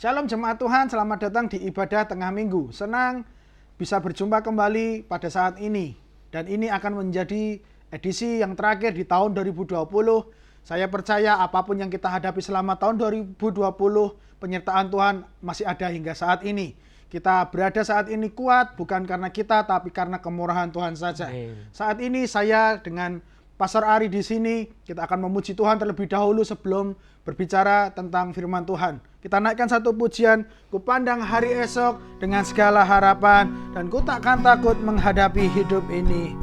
Shalom jemaat Tuhan, selamat datang di ibadah tengah minggu. Senang bisa berjumpa kembali pada saat ini. Dan ini akan menjadi edisi yang terakhir di tahun 2020. Saya percaya apapun yang kita hadapi selama tahun 2020, penyertaan Tuhan masih ada hingga saat ini. Kita berada saat ini kuat bukan karena kita, tapi karena kemurahan Tuhan saja. Amen. Saat ini saya dengan Pastor Ari di sini, kita akan memuji Tuhan terlebih dahulu sebelum berbicara tentang firman Tuhan. Kita naikkan satu pujian, ku pandang hari esok dengan segala harapan, dan ku takkan takut menghadapi hidup ini.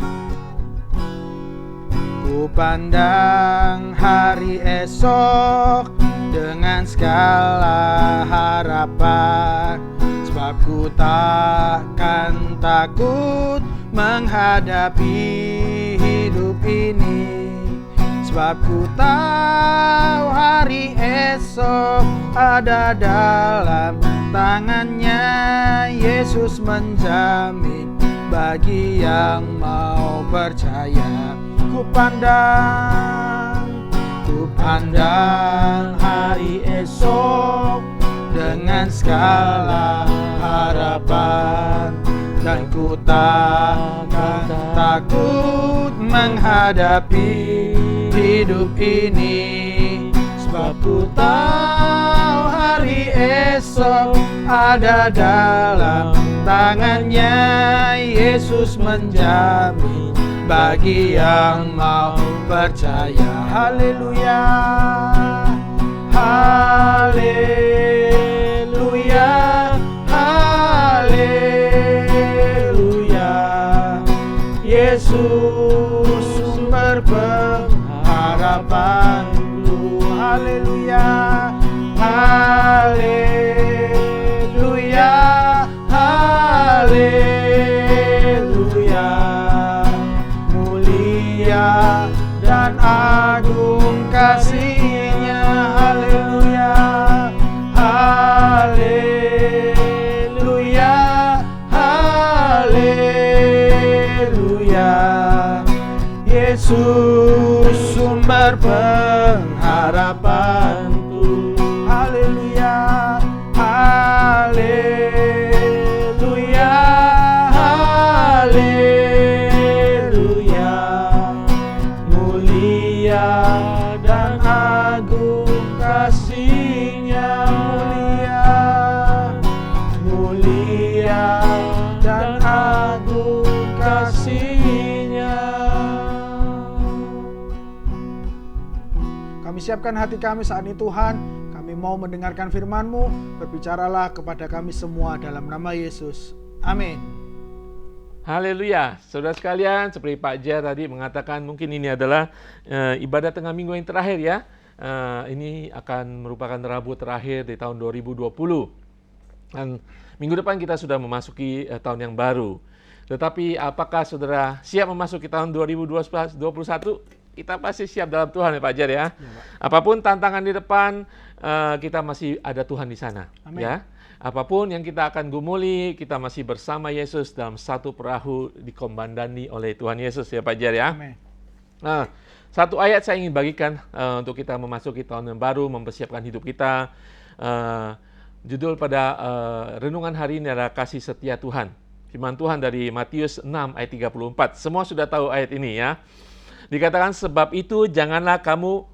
Ku pandang hari esok dengan segala harapan, sebab ku takkan takut menghadapi hidup ini. Sebab ku tahu hari esok ada dalam tangannya. Yesus menjamin bagi yang mau percaya. Ku pandang hari esok dengan segala harapan, dan ku takkan takut menghadapi hidup ini. Sebab ku tahu hari esok ada dalam tangannya. Yesus menjamin bagi yang mau percaya. Haleluya, haleluya, haleluya. Yesus sumber pengharapanku. Haleluya, haleluya, haleluya. Mulia dan agung kasih-Nya. Haleluya, haleluya, haleluya. Yesus sumber pengharapanku. Haleluya, haleluya, haleluya. Mulia dan agung kasih-Nya. Mulia dan agung kasih-Nya. Kami siapkan hati kami saat ini Tuhan. Kami mau mendengarkan firman-Mu. Berbicaralah kepada kami semua dalam nama Yesus. Amin. Haleluya, saudara sekalian, seperti Pak Jer tadi mengatakan, mungkin ini adalah ibadah tengah minggu yang terakhir ya. Ini akan merupakan Rabu terakhir di tahun 2020. Dan minggu depan kita sudah memasuki tahun yang baru. Tetapi apakah saudara siap memasuki tahun 2021? Kita pasti siap dalam Tuhan ya Pak Jer ya. Apapun tantangan di depan, kita masih ada Tuhan di sana. Amin. Ya. Apapun yang kita akan gumuli, kita masih bersama Yesus dalam satu perahu dikomandani oleh Tuhan Yesus ya Pak Jer ya. Amin. Nah, satu ayat saya ingin bagikan untuk kita memasuki tahun yang baru, mempersiapkan hidup kita. Judul pada renungan hari ini adalah Kasih Setia Tuhan. Firman Tuhan dari Matius 6 ayat 34. Semua sudah tahu ayat ini ya. Dikatakan, sebab itu janganlah kamu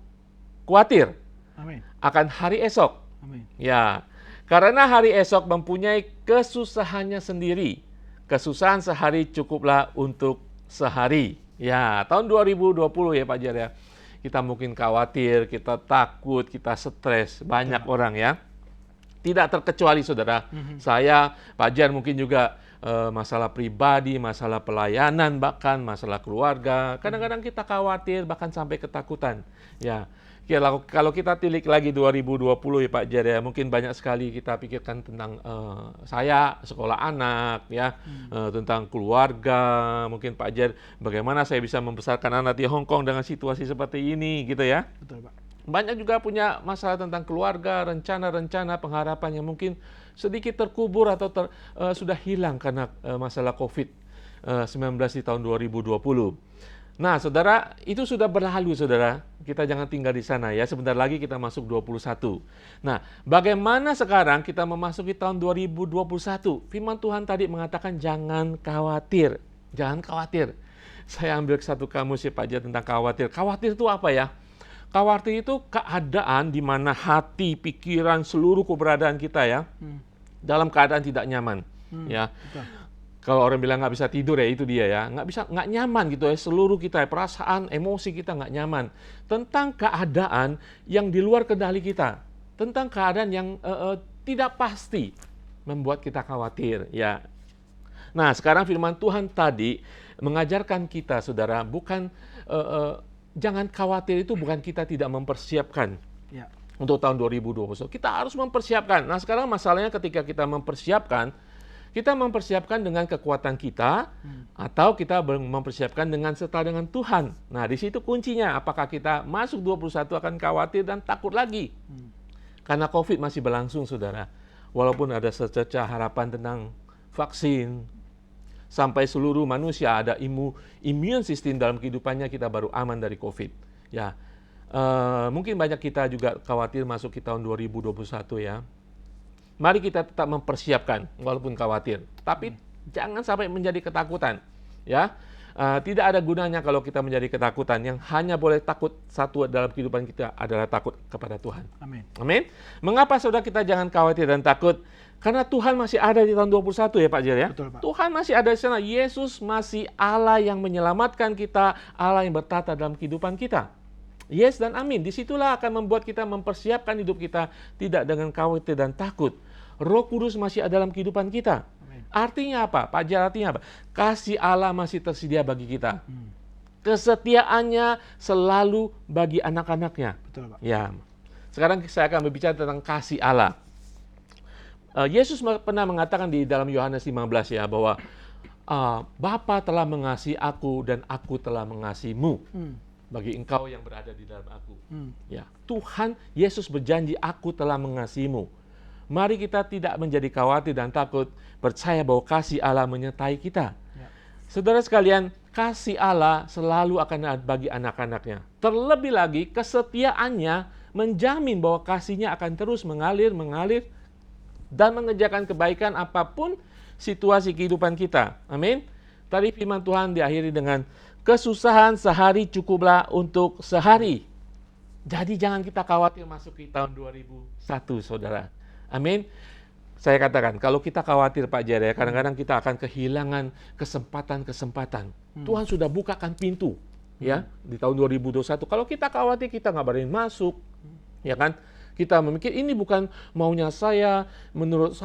khawatir Amin. akan hari esok. Amin. Ya, karena hari esok mempunyai kesusahannya sendiri. Kesusahan sehari cukuplah untuk sehari. Ya, tahun 2020 ya Pak Jar ya. Kita mungkin khawatir, kita takut, kita stres. Banyak orang ya. Tidak terkecuali saudara. Saya, Pak Jar mungkin juga masalah pribadi, masalah pelayanan, bahkan masalah keluarga. Kadang-kadang kita khawatir, bahkan sampai ketakutan. Ya, kalau kita tilik lagi 2020 ya Pak Jar ya, mungkin banyak sekali kita pikirkan tentang saya, sekolah anak, ya, tentang keluarga. Mungkin Pak Jar, bagaimana saya bisa membesarkan anak di Hong Kong dengan situasi seperti ini, gitu ya. Betul Pak. Banyak juga punya masalah tentang keluarga, rencana-rencana, pengharapan yang mungkin sedikit terkubur atau sudah hilang karena masalah COVID-19 di tahun 2020. Nah, saudara, itu sudah berlalu, saudara. Kita jangan tinggal di sana ya. Sebentar lagi kita masuk 21. Nah, bagaimana sekarang kita memasuki tahun 2021? Firman Tuhan tadi mengatakan jangan khawatir. Jangan khawatir. Saya ambil satu kamus ya Pak Jar tentang khawatir. Khawatir itu apa ya? Khawatir itu keadaan di mana hati, pikiran, seluruh keberadaan kita ya dalam keadaan tidak nyaman. Ya. Betul. Kalau orang bilang nggak bisa tidur ya itu dia ya, nggak nyaman gitu ya, seluruh kita, perasaan, emosi kita nggak nyaman tentang keadaan yang di luar kendali kita, tentang keadaan yang tidak pasti membuat kita khawatir ya. Nah sekarang firman Tuhan tadi mengajarkan kita saudara, bukan jangan khawatir itu bukan kita tidak mempersiapkan Ya. untuk tahun 2021, kita harus mempersiapkan. Nah sekarang masalahnya ketika kita mempersiapkan dengan kekuatan kita atau kita mempersiapkan serta dengan Tuhan. Nah, di situ kuncinya. Apakah kita masuk 21 akan khawatir dan takut lagi? Karena COVID masih berlangsung, saudara. Walaupun ada secercah harapan tentang vaksin, sampai seluruh manusia ada immune system dalam kehidupannya, kita baru aman dari COVID. Ya, mungkin banyak kita juga khawatir masuk ke tahun 2021 ya. Mari kita tetap mempersiapkan walaupun khawatir, tapi jangan sampai menjadi ketakutan, ya. Tidak ada gunanya kalau kita menjadi ketakutan. Yang hanya boleh takut satu dalam kehidupan kita adalah takut kepada Tuhan. Amin. Amin. Mengapa saudara kita jangan khawatir dan takut? Karena Tuhan masih ada di tahun 21 ya Pak Jer ya. Betul, Pak. Tuhan masih ada di sana. Yesus masih Allah yang menyelamatkan kita, Allah yang bertata dalam kehidupan kita. Yes dan amin. Disitulah akan membuat kita mempersiapkan hidup kita tidak dengan khawatir dan takut. Roh Kudus masih ada dalam kehidupan kita. Amin. Artinya apa? Pak Jar, artinya apa? Kasih Allah masih tersedia bagi kita. Kesetiaannya selalu bagi anak-anaknya. Betul, Pak. Ya. Sekarang saya akan berbicara tentang kasih Allah. Yesus pernah mengatakan di dalam Yohanes 15 ya bahwa Bapa telah mengasihi aku dan aku telah mengasihimu. Bagi engkau yang berada di dalam aku. Ya, Tuhan Yesus berjanji, aku telah mengasihimu. Mari kita tidak menjadi khawatir dan takut, percaya bahwa kasih Allah menyertai kita. Ya. Saudara sekalian, kasih Allah selalu akan ada bagi anak-anaknya. Terlebih lagi, kesetiaannya menjamin bahwa kasihnya akan terus mengalir dan mengerjakan kebaikan apapun situasi kehidupan kita. Amin. Tadi firman Tuhan diakhiri dengan kesusahan sehari cukuplah untuk sehari. Jadi jangan kita khawatir masuk ke tahun 2001, saudara. Amin. Saya katakan, kalau kita khawatir Pak Jaya, kadang-kadang kita akan kehilangan kesempatan-kesempatan. Tuhan sudah bukakan pintu, ya, di tahun 2021. Kalau kita khawatir, kita nggak berani masuk, ya kan? Kita memikir ini bukan maunya saya, menurut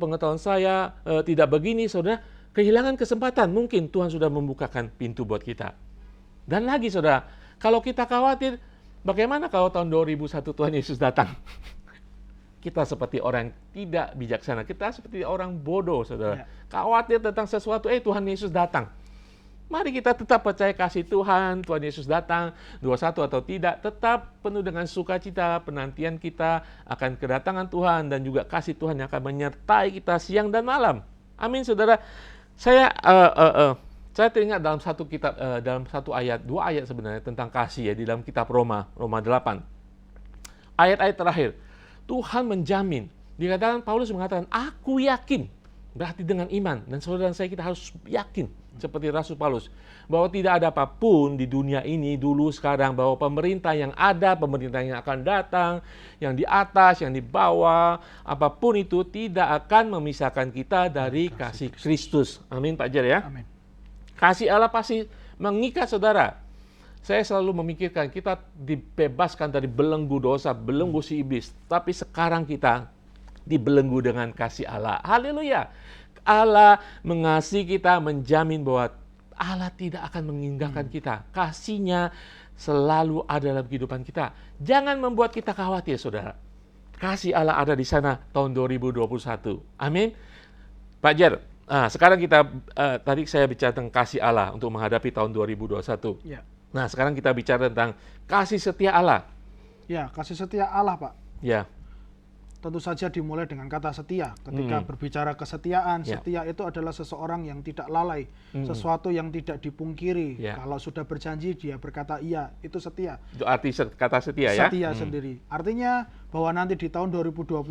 pengetahuan saya, tidak begini, saudara. Kehilangan kesempatan, mungkin Tuhan sudah membukakan pintu buat kita. Dan lagi saudara, kalau kita khawatir, bagaimana kalau tahun 2001 Tuhan Yesus datang? Kita seperti orang tidak bijaksana, kita seperti orang bodoh saudara. Ya. Khawatir tentang sesuatu, Tuhan Yesus datang. Mari kita tetap percaya kasih Tuhan Yesus datang, 21 atau tidak, tetap penuh dengan sukacita, penantian kita akan kedatangan Tuhan dan juga kasih Tuhan yang akan menyertai kita siang dan malam. Amin saudara. Saya teringat dalam satu kitab, dalam satu ayat, dua ayat sebenarnya tentang kasih ya di dalam kitab Roma 8. Ayat-ayat terakhir, Tuhan menjamin. Dikatakan Paulus mengatakan, aku yakin, berarti dengan iman. Dan saudara saya kita harus yakin, seperti Rasul Paulus, bahwa tidak ada apapun di dunia ini dulu sekarang, bahwa pemerintah yang ada, pemerintah yang akan datang, yang di atas, yang di bawah, apapun itu tidak akan memisahkan kita dari kasih Kristus. Amin Pak Jer ya. Amin. Kasih Allah pasti mengikat saudara. Saya selalu memikirkan kita dibebaskan dari belenggu dosa, belenggu si iblis. Tapi sekarang kita dibelenggu dengan kasih Allah. Haleluya. Allah mengasihi kita, menjamin bahwa Allah tidak akan meninggalkan kita. Kasih-Nya selalu ada dalam kehidupan kita. Jangan membuat kita khawatir, saudara. Kasih Allah ada di sana tahun 2021. Amin. Pak Jer, sekarang kita, tadi saya bicara tentang kasih Allah untuk menghadapi tahun 2021. Ya. Nah, sekarang kita bicara tentang kasih setia Allah. Ya, kasih setia Allah, Pak. Ya. tentu saja dimulai dengan kata setia. Ketika berbicara kesetiaan, setia itu adalah seseorang yang tidak lalai, sesuatu yang tidak dipungkiri. Kalau sudah berjanji, dia berkata iya, itu setia. Itu arti kata setia ya? Setia sendiri. Artinya bahwa nanti di tahun 2021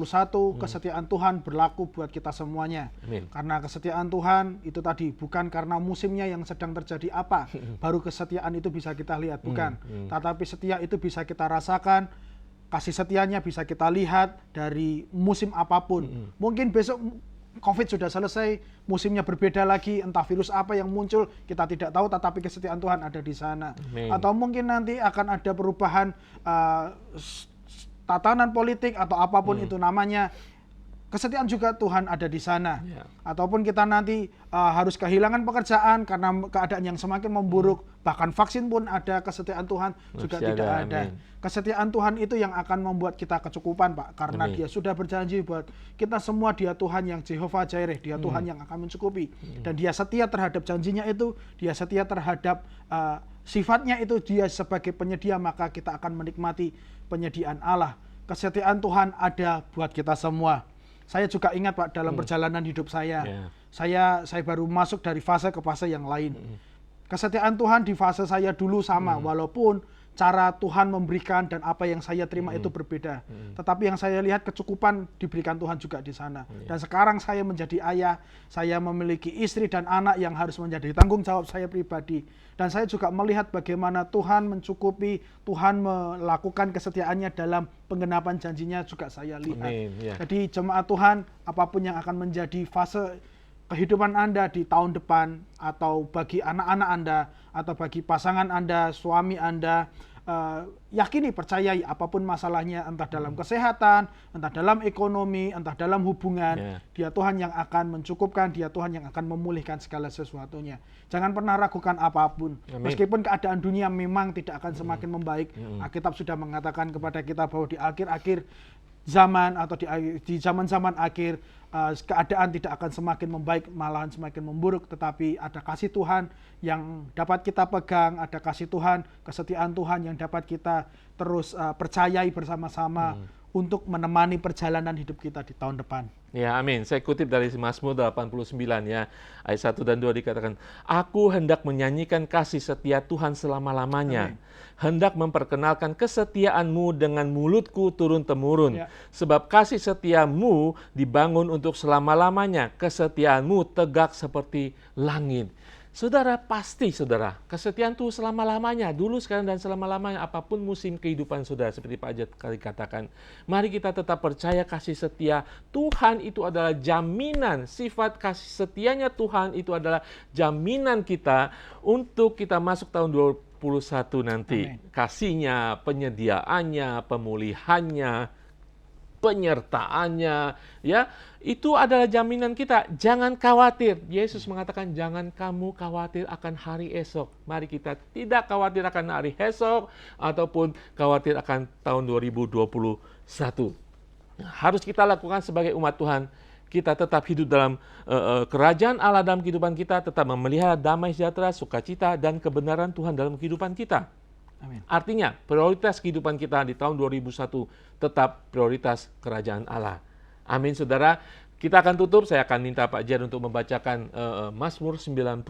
kesetiaan Tuhan berlaku buat kita semuanya. Amin. Karena kesetiaan Tuhan itu tadi bukan karena musimnya yang sedang terjadi apa, baru kesetiaan itu bisa kita lihat, bukan. Tetapi setia itu bisa kita rasakan. Kasih setianya bisa kita lihat dari musim apapun. Mungkin besok COVID sudah selesai, musimnya berbeda lagi, entah virus apa yang muncul, kita tidak tahu, tetapi kesetiaan Tuhan ada di sana. Atau mungkin nanti akan ada perubahan tatanan politik atau apapun itu namanya, kesetiaan juga Tuhan ada di sana. Ataupun kita nanti harus kehilangan pekerjaan karena keadaan yang semakin memburuk, bahkan vaksin pun ada, kesetiaan Tuhan juga tidak ada. Kesetiaan Tuhan itu yang akan membuat kita kecukupan, Pak, karena Dia sudah berjanji buat kita semua, Dia Tuhan yang Jehovah Jireh, Dia Tuhan yang akan mencukupi. Dan Dia setia terhadap janjinya itu, Dia setia terhadap sifatnya itu, Dia sebagai penyedia, maka kita akan menikmati penyediaan Allah. Kesetiaan Tuhan ada buat kita semua. Saya juga ingat, Pak, dalam perjalanan hidup saya, saya baru masuk dari fase ke fase yang lain. Kesetiaan Tuhan di fase saya dulu sama, walaupun cara Tuhan memberikan dan apa yang saya terima itu berbeda. Tetapi yang saya lihat kecukupan diberikan Tuhan juga di sana. Dan sekarang saya menjadi ayah, saya memiliki istri dan anak yang harus menjadi tanggung jawab saya pribadi. Dan saya juga melihat bagaimana Tuhan mencukupi, Tuhan melakukan kesetiaannya dalam penggenapan janjinya juga saya lihat. Jadi jemaat Tuhan, apapun yang akan menjadi fase kehidupan Anda di tahun depan, atau bagi anak-anak Anda, atau bagi pasangan Anda, suami Anda, yakini, percayai apapun masalahnya, entah dalam kesehatan, entah dalam ekonomi, entah dalam hubungan, Dia Tuhan yang akan mencukupkan, Dia Tuhan yang akan memulihkan segala sesuatunya. Jangan pernah ragukan apapun. Meskipun keadaan dunia memang tidak akan semakin membaik, Alkitab sudah mengatakan kepada kita bahwa di akhir-akhir zaman atau di zaman-zaman akhir, keadaan tidak akan semakin membaik, malahan semakin memburuk, tetapi ada kasih Tuhan yang dapat kita pegang, ada kasih Tuhan, kesetiaan Tuhan yang dapat kita terus percayai bersama-sama untuk menemani perjalanan hidup kita di tahun depan. Ya, amin. Saya kutip dari Mazmur 89 ya, ayat 1 dan 2 dikatakan, Aku hendak menyanyikan kasih setia Tuhan selama-lamanya. Hendak memperkenalkan kesetiaanmu dengan mulutku turun-temurun. Sebab kasih setiamu dibangun untuk selama-lamanya. Kesetiaanmu tegak seperti langit. Saudara, pasti saudara, kesetiaan itu selama-lamanya, dulu, sekarang, dan selama-lamanya, apapun musim kehidupan saudara, seperti Pak Ajat kali katakan. Mari kita tetap percaya kasih setia Tuhan itu adalah jaminan, sifat kasih setianya Tuhan itu adalah jaminan kita untuk kita masuk tahun 2021 nanti. Kasihnya, penyediaannya, pemulihannya, penyertaannya, ya, itu adalah jaminan kita. Jangan khawatir. Yesus mengatakan, jangan kamu khawatir akan hari esok. Mari kita tidak khawatir akan hari esok ataupun khawatir akan tahun 2021. Harus kita lakukan sebagai umat Tuhan. Kita tetap hidup dalam kerajaan Allah dalam kehidupan kita, tetap memelihara damai sejahtera, sukacita, dan kebenaran Tuhan dalam kehidupan kita. Amin. Artinya, prioritas kehidupan kita di tahun 2001 tetap prioritas kerajaan Allah. Amin, saudara. Kita akan tutup, saya akan minta Pak Jar untuk membacakan Mazmur 90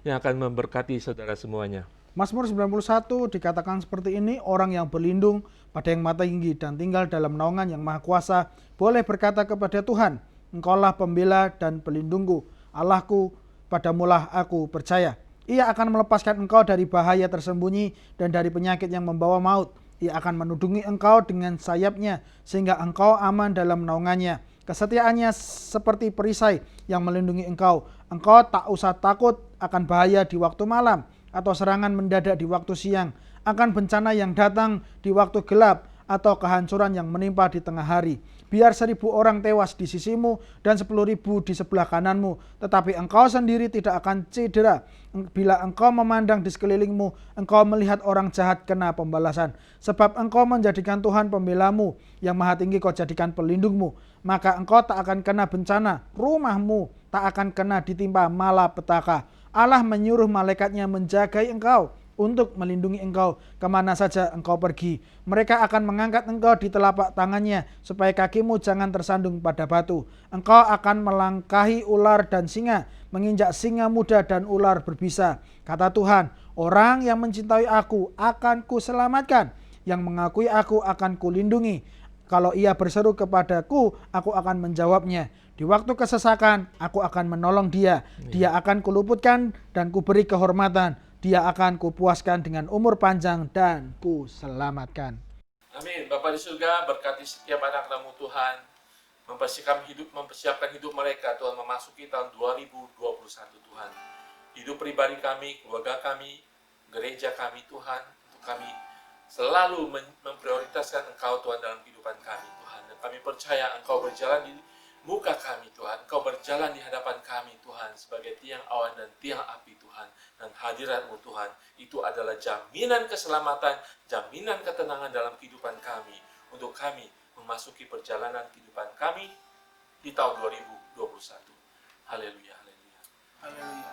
yang akan memberkati saudara semuanya. Mazmur 91 dikatakan seperti ini, orang yang berlindung pada yang maha tinggi dan tinggal dalam naungan yang maha kuasa, boleh berkata kepada Tuhan, Engkaulah pembela dan pelindungku, Allahku, padamulah aku percaya. Ia akan melepaskan engkau dari bahaya tersembunyi dan dari penyakit yang membawa maut. Ia akan menudungi engkau dengan sayapnya, sehingga engkau aman dalam naungannya. Kesetiaannya seperti perisai yang melindungi engkau. Engkau tak usah takut akan bahaya di waktu malam, atau serangan mendadak di waktu siang, akan bencana yang datang di waktu gelap, atau kehancuran yang menimpa di tengah hari. Biar 1.000 orang tewas di sisimu dan 10.000 di sebelah kananmu, tetapi engkau sendiri tidak akan cedera. Bila engkau memandang di sekelilingmu, engkau melihat orang jahat kena pembalasan. Sebab engkau menjadikan Tuhan pembelamu, yang maha tinggi kau jadikan pelindungmu. Maka engkau tak akan kena bencana, rumahmu tak akan kena ditimpa malapetaka. Allah menyuruh malaikatnya menjagai engkau. untuk melindungi engkau kemana saja engkau pergi. Mereka akan mengangkat engkau di telapak tangannya, supaya kakimu jangan tersandung pada batu. Engkau akan melangkahi ular dan singa, menginjak singa muda dan ular berbisa. Kata Tuhan, orang yang mencintai aku akan kuselamatkan, yang mengakui aku akan kulindungi. Kalau ia berseru kepadaku, aku akan menjawabnya. Di waktu kesesakan, aku akan menolong dia. Dia akan kuluputkan dan kuberi kehormatan. Dia akan kupuaskan dengan umur panjang dan kuselamatkan. Amin. Bapa di surga, berkati setiap anak-Mu Tuhan, mempersiapkan hidup mereka Tuhan memasuki tahun 2021 Tuhan. Hidup pribadi kami, keluarga kami, gereja kami Tuhan, untuk kami selalu memprioritaskan Engkau Tuhan dalam kehidupan kami Tuhan. Dan kami percaya Engkau berjalan di muka kami Tuhan. Engkau berjalan di hadapan kami Tuhan sebagai tiang awan dan tiang api Tuhan. Dan hadirat-Mu Tuhan itu adalah jaminan keselamatan, jaminan ketenangan dalam kehidupan kami. Untuk kami memasuki perjalanan kehidupan kami di tahun 2021. Haleluya, haleluya. Haleluya.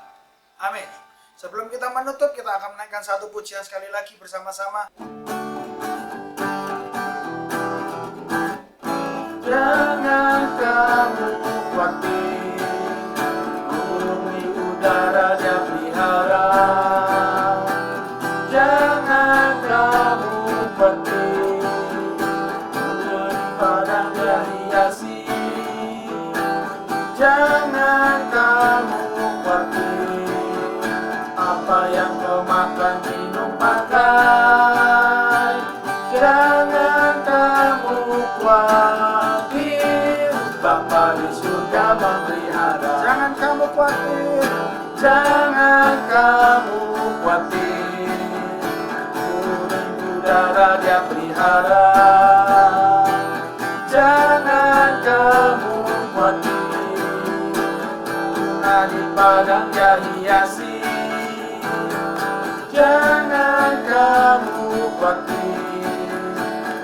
Amin. Sebelum kita menutup, kita akan menaikkan satu pujian sekali lagi bersama-sama. Jangan kamu khawatir, bumi udara Dia pelihara. Jangan kamu khawatir, gunung padang Dia hiasi. Jangan kamu khawatir, apa yang kau makan, minum, pakai. Jangan kamu khawatir, Bapa di surga memelihara. Jangan kamu khawatir, jangan kamu khawatir, gunung udara Dia pelihara. Jangan kamu khawatir, bunga di padang Dia hiasi. Jangan kamu khawatir,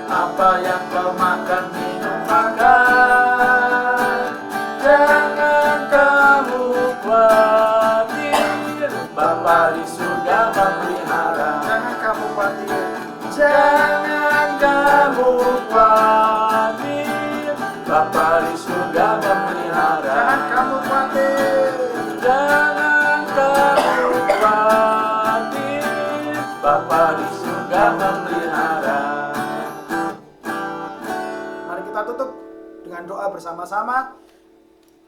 apa yang kau makan, minum, pakai. Jangan kamu khawatir, Bapa di surga memelihara. Jangan kamu khawatir, jangan kamu khawatir, Bapa di surga memelihara. Jangan kamu khawatir, jangan kamu khawatir, Bapa di surga memelihara. Mari kita tutup dengan doa bersama-sama.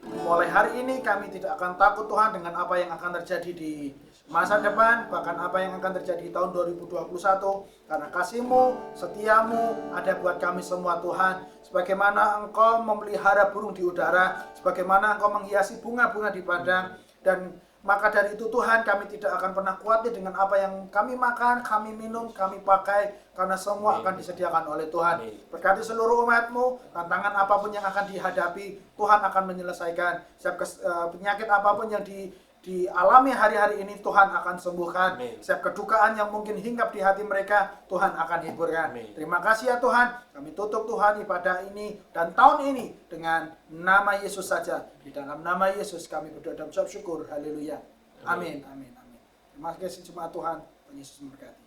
Mulai hari ini kami tidak akan takut Tuhan dengan apa yang akan terjadi di masa depan, bahkan apa yang akan terjadi di tahun 2021, karena kasih-Mu, setiamu ada buat kami semua Tuhan. Sebagaimana Engkau memelihara burung di udara, sebagaimana Engkau menghiasi bunga-bunga di padang, dan maka dari itu Tuhan, kami tidak akan pernah khawatir dengan apa yang kami makan, kami minum, kami pakai, karena semua akan disediakan oleh Tuhan. Berkati seluruh umat-Mu, tantangan apapun yang akan dihadapi, Tuhan akan menyelesaikan. Setiap penyakit apapun yang dialami hari-hari ini, Tuhan akan sembuhkan. Setiap kedukaan yang mungkin hinggap di hati mereka, Tuhan akan hiburkan. Terima kasih ya Tuhan. Kami tutup Tuhan ibadah ini dan tahun ini dengan nama Yesus saja. Di dalam nama Yesus kami berdoa dan ucap syukur. Haleluya. Amin. Amin. Amin. Terima kasih jemaat Tuhan. Tuhan Yesus memberkati.